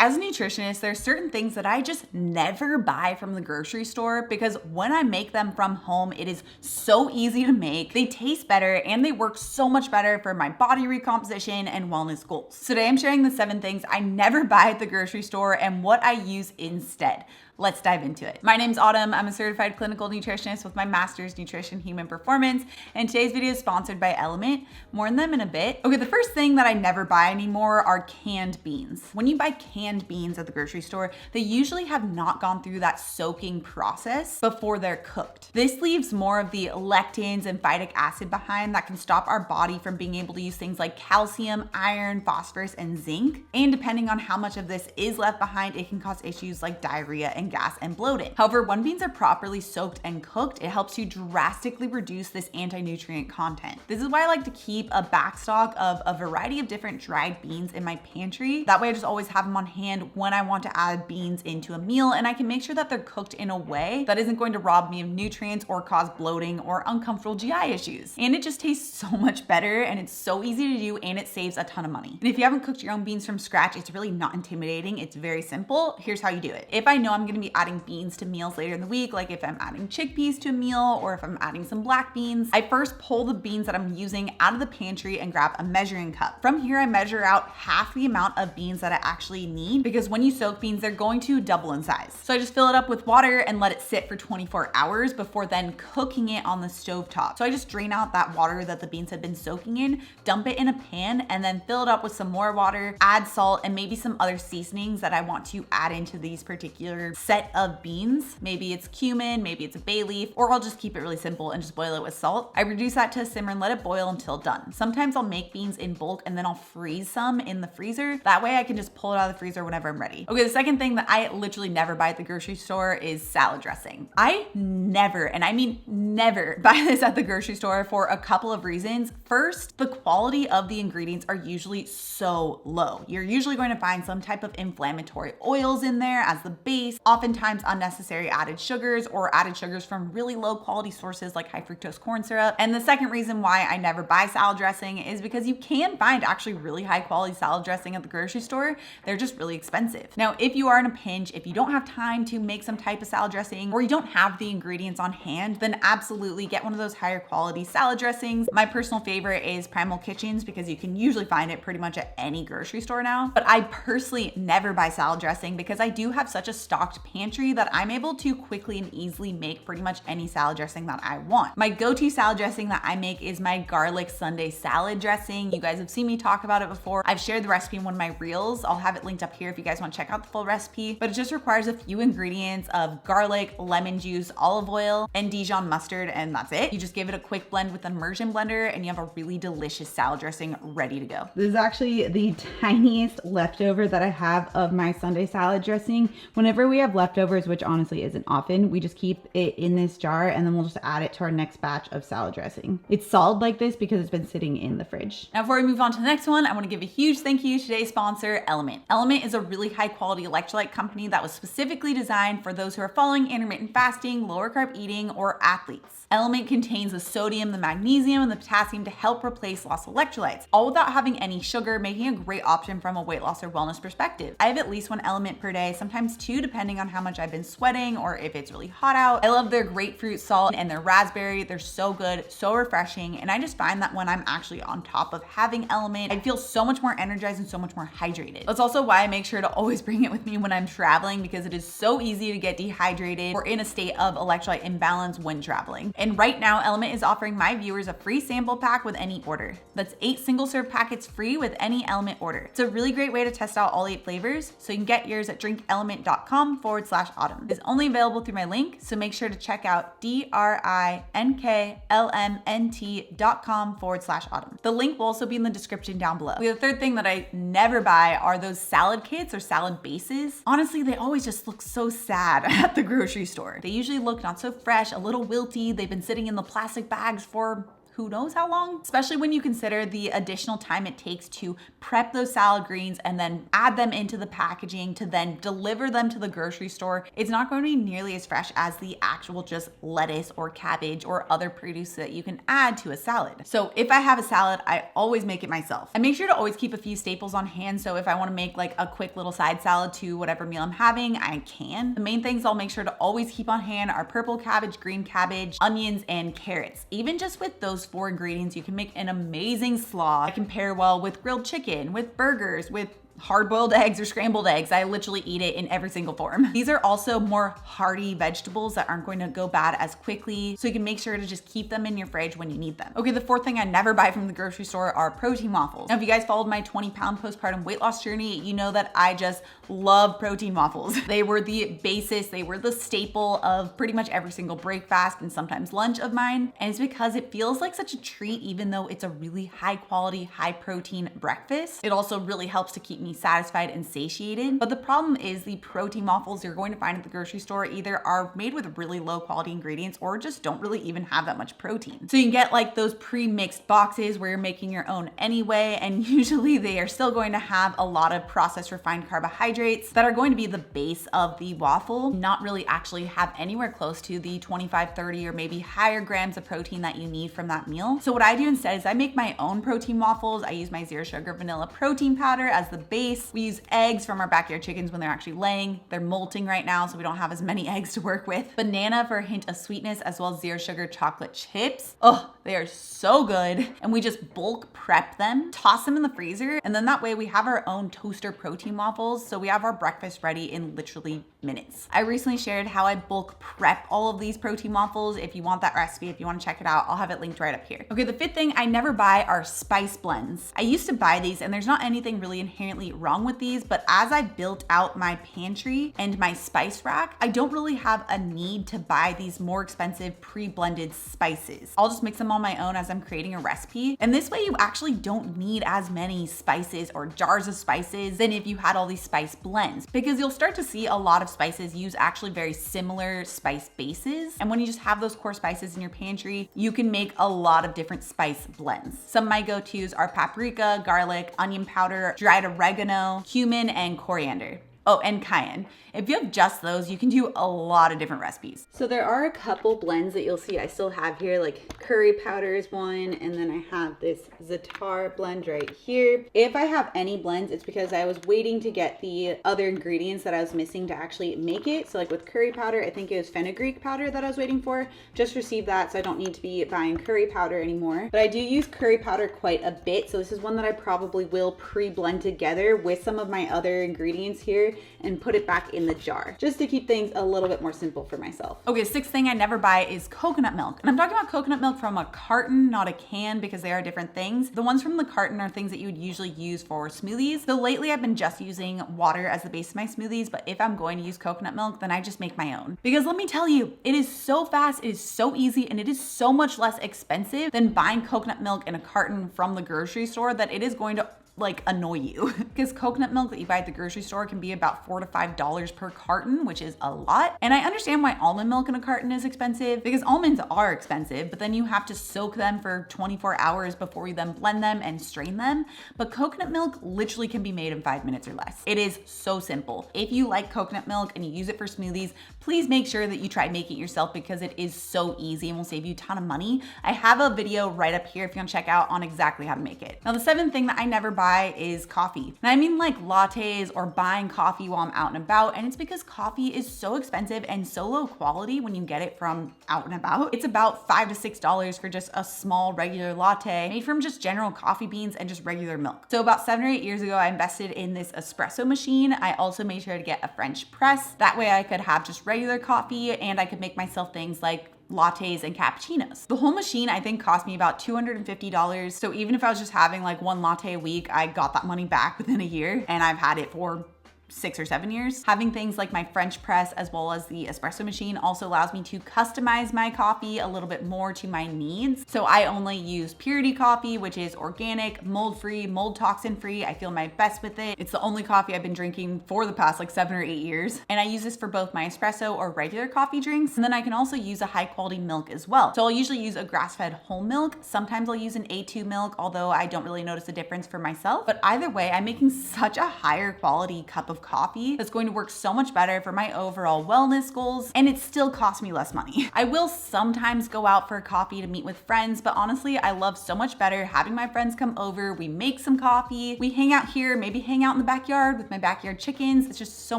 As a nutritionist, there are certain things that I just never buy from the grocery store because when I make them from home, it is so easy to make, they taste better, and they work so much better for my body recomposition and wellness goals. Today I'm sharing the 7 things I never buy at the grocery store and what I use instead. Let's dive into it. My name's Autumn. I'm a certified clinical nutritionist with my master's nutrition human performance, and today's video is sponsored by Element. More on them in a bit. Okay, the first thing that I never buy anymore are canned beans. When you buy canned beans at the grocery store, they usually have not gone through that soaking process before they're cooked. This leaves more of the lectins and phytic acid behind that can stop our body from being able to use things like calcium, iron, phosphorus, and zinc. And depending on how much of this is left behind, it can cause issues like diarrhea and gas and bloating. However, when beans are properly soaked and cooked, it helps you drastically reduce this anti-nutrient content. This is why I like to keep a backstock of a variety of different dried beans in my pantry. That way I just always have them on hand when I want to add beans into a meal, and I can make sure that they're cooked in a way that isn't going to rob me of nutrients or cause bloating or uncomfortable GI issues. And it just tastes so much better, and it's so easy to do, and it saves a ton of money. And if you haven't cooked your own beans from scratch, it's really not intimidating. It's very simple. Here's how you do it. If I know I'm going to be adding beans to meals later in the week, like if I'm adding chickpeas to a meal or if I'm adding some black beans, I first pull the beans that I'm using out of the pantry and grab a measuring cup. From here, I measure out half the amount of beans that I actually need, because when you soak beans, they're going to double in size. So I just fill it up with water and let it sit for 24 hours before then cooking it on the stove top. So I just drain out that water that the beans had been soaking in, dump it in a pan, and then fill it up with some more water, add salt, and maybe some other seasonings that I want to add into these particular set of beans. Maybe it's cumin, maybe it's a bay leaf, or I'll just keep it really simple and just boil it with salt. I reduce that to a simmer and let it boil until done. Sometimes I'll make beans in bulk and then I'll freeze some in the freezer. That way I can just pull it out of the freezer whenever I'm ready. Okay, the second thing that I literally never buy at the grocery store is salad dressing. I never, and I mean never, buy this at the grocery store for a couple of reasons. First, the quality of the ingredients are usually so low. You're usually going to find some type of inflammatory oils in there as the base, oftentimes unnecessary added sugars or added sugars from really low quality sources like high fructose corn syrup. And the second reason why I never buy salad dressing is because you can find actually really high quality salad dressing at the grocery store. They're just really expensive. Now, if you are in a pinch, if you don't have time to make some type of salad dressing or you don't have the ingredients on hand, then absolutely get one of those higher quality salad dressings. My personal favorite is Primal Kitchens because you can usually find it pretty much at any grocery store now. But I personally never buy salad dressing because I do have such a stocked pantry that I'm able to quickly and easily make pretty much any salad dressing that I want. My go-to salad dressing that I make is my garlic Sunday salad dressing. You guys have seen me talk about it before. I've shared the recipe in one of my reels. I'll have it linked up here if you guys want to check out the full recipe, but it just requires a few ingredients of garlic, lemon juice, olive oil, and Dijon mustard, and that's it. You just give it a quick blend with an immersion blender and you have a really delicious salad dressing ready to go. This is actually the tiniest leftover that I have of my Sunday salad dressing. Whenever we have leftovers, which honestly isn't often, we just keep it in this jar and then we'll just add it to our next batch of salad dressing. It's solid like this because it's been sitting in the fridge. Now, before we move on to the next one, I want to give a huge thank you to today's sponsor, Element. Element is a really high quality electrolyte company that was specifically designed for those who are following intermittent fasting, lower carb eating, or athletes. Element contains the sodium, the magnesium, and the potassium to help replace lost electrolytes, all without having any sugar, making a great option from a weight loss or wellness perspective. I have at least 1 element per day, sometimes 2 depending on how much I've been sweating or if it's really hot out. I love their grapefruit salt and their raspberry. They're so good, so refreshing, and I just find that when I'm actually on top of having Element, I feel so much more energized and so much more hydrated. That's also why I make sure to always bring it with me when I'm traveling, because it is so easy to get dehydrated or in a state of electrolyte imbalance when traveling. And right now, Element is offering my viewers a free sample pack with any order. That's 8 single-serve packets free with any Element order. It's a really great way to test out all 8 flavors, so you can get yours at drinkelement.com/autumn. It's only available through my link, so make sure to check out drinklmnt.com/autumn. The link will also be in the description down below. The third thing that I never buy are those salad kits or salad bases. Honestly, they always just look so sad at the grocery store. They usually look not so fresh, a little wilty. They've been sitting in the plastic bags for who knows how long, especially when you consider the additional time it takes to prep those salad greens and then add them into the packaging to then deliver them to the grocery store. It's not going to be nearly as fresh as the actual just lettuce or cabbage or other produce that you can add to a salad. So if I have a salad, I always make it myself. I make sure to always keep a few staples on hand, so if I want to make like a quick little side salad to whatever meal I'm having, I can. The main things I'll make sure to always keep on hand are purple cabbage, green cabbage, onions, and carrots. Even just with those 4 ingredients, you can make an amazing slaw. It can pair well with grilled chicken, with burgers, with hard-boiled eggs or scrambled eggs. I literally eat it in every single form. These are also more hearty vegetables that aren't going to go bad as quickly, so you can make sure to just keep them in your fridge when you need them. Okay, the 4th thing I never buy from the grocery store are protein waffles. Now, if you guys followed my 20-pound postpartum weight loss journey, you know that I just love protein waffles. They were the basis, they were the staple of pretty much every single breakfast and sometimes lunch of mine, and it's because it feels like such a treat even though it's a really high quality, high protein breakfast. It also really helps to keep me satisfied and satiated. But the problem is the protein waffles you're going to find at the grocery store either are made with really low quality ingredients or just don't really even have that much protein. So you can get like those pre-mixed boxes where you're making your own anyway, and usually they are still going to have a lot of processed refined carbohydrates that are going to be the base of the waffle, not really actually have anywhere close to the 25, 30, or maybe higher grams of protein that you need from that meal. So what I do instead is I make my own protein waffles. I use my zero sugar vanilla protein powder as the base. We use eggs from our backyard chickens when they're actually laying. They're molting right now, so we don't have as many eggs to work with. Banana for a hint of sweetness, as well as zero sugar chocolate chips. Oh, they are so good. And we just bulk prep them, toss them in the freezer, and then that way we have our own toaster protein waffles. So we have our breakfast ready in literally minutes. I recently shared how I bulk prep all of these protein waffles. If you want that recipe, if you want to check it out, I'll have it linked right up here. Okay, the 5th thing I never buy are spice blends. I used to buy these and there's not anything really inherently wrong with these, but as I built out my pantry and my spice rack, I don't really have a need to buy these more expensive pre-blended spices. I'll just mix them on my own as I'm creating a recipe. And this way you actually don't need as many spices or jars of spices than if you had all these spice blends, because you'll start to see a lot of spices use actually very similar spice bases. And when you just have those core spices in your pantry, you can make a lot of different spice blends. Some of my go-tos are paprika, garlic, onion powder, dried oregano, cumin, and coriander. Oh, and cayenne. If you have just those, you can do a lot of different recipes. So there are a couple blends that you'll see I still have here, like curry powder is one, and then I have this za'atar blend right here. If I have any blends, it's because I was waiting to get the other ingredients that I was missing to actually make it. So like with curry powder, I think it was fenugreek powder that I was waiting for. Just received that, so I don't need to be buying curry powder anymore. But I do use curry powder quite a bit, so this is one that I probably will pre-blend together with some of my other ingredients here and put it back in the jar, just to keep things a little bit more simple for myself. Okay, 6th thing I never buy is coconut milk. And I'm talking about coconut milk from a carton, not a can, because they are different things. The ones from the carton are things that you would usually use for smoothies. So lately I've been just using water as the base of my smoothies, but if I'm going to use coconut milk, then I just make my own. Because let me tell you, it is so fast, it is so easy, and it is so much less expensive than buying coconut milk in a carton from the grocery store that it is going to like annoy you. Because coconut milk that you buy at the grocery store can be about $4 to $5 per carton, which is a lot. And I understand why almond milk in a carton is expensive, because almonds are expensive, but then you have to soak them for 24 hours before you then blend them and strain them. But coconut milk literally can be made in 5 minutes or less. It is so simple. If you like coconut milk and you use it for smoothies, please make sure that you try making it yourself, because it is so easy and will save you a ton of money. I have a video right up here if you want to check out on exactly how to make it. Now, the 7th thing that I never buy is coffee. And I mean like lattes or buying coffee while I'm out and about. And it's because coffee is so expensive and so low quality when you get it from out and about. It's about $5 to $6 for just a small regular latte made from just general coffee beans and just regular milk. So about 7 or 8 years ago, I invested in this espresso machine. I also made sure to get a French press. That way I could have just regular coffee and I could make myself things like lattes and cappuccinos. The whole machine I think cost me about $250. So even if I was just having like one latte a week, I got that money back within a year, and I've had it for 6 or 7 years. Having things like my French press as well as the espresso machine also allows me to customize my coffee a little bit more to my needs. So I only use Purity coffee, which is organic, mold-free, mold toxin-free. I feel my best with it. It's the only coffee I've been drinking for the past like 7 or 8 years. And I use this for both my espresso or regular coffee drinks. And then I can also use a high quality milk as well. So I'll usually use a grass-fed whole milk. Sometimes I'll use an A2 milk, although I don't really notice a difference for myself. But either way, I'm making such a higher quality cup of coffee that's going to work so much better for my overall wellness goals, and it still costs me less money. I will sometimes go out for a coffee to meet with friends, but honestly, I love so much better having my friends come over, we make some coffee, we hang out here, maybe hang out in the backyard with my backyard chickens. It's just so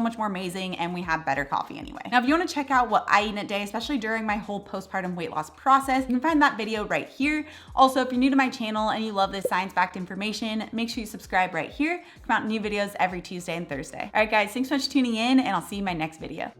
much more amazing, and we have better coffee anyway. Now, if you want to check out what I eat in a day, especially during my whole postpartum weight loss process, you can find that video right here. Also, if you're new to my channel and you love this science-backed information, make sure you subscribe right here. Come out new videos every Tuesday and Thursday. All right, guys, thanks so much for tuning in, and I'll see you in my next video.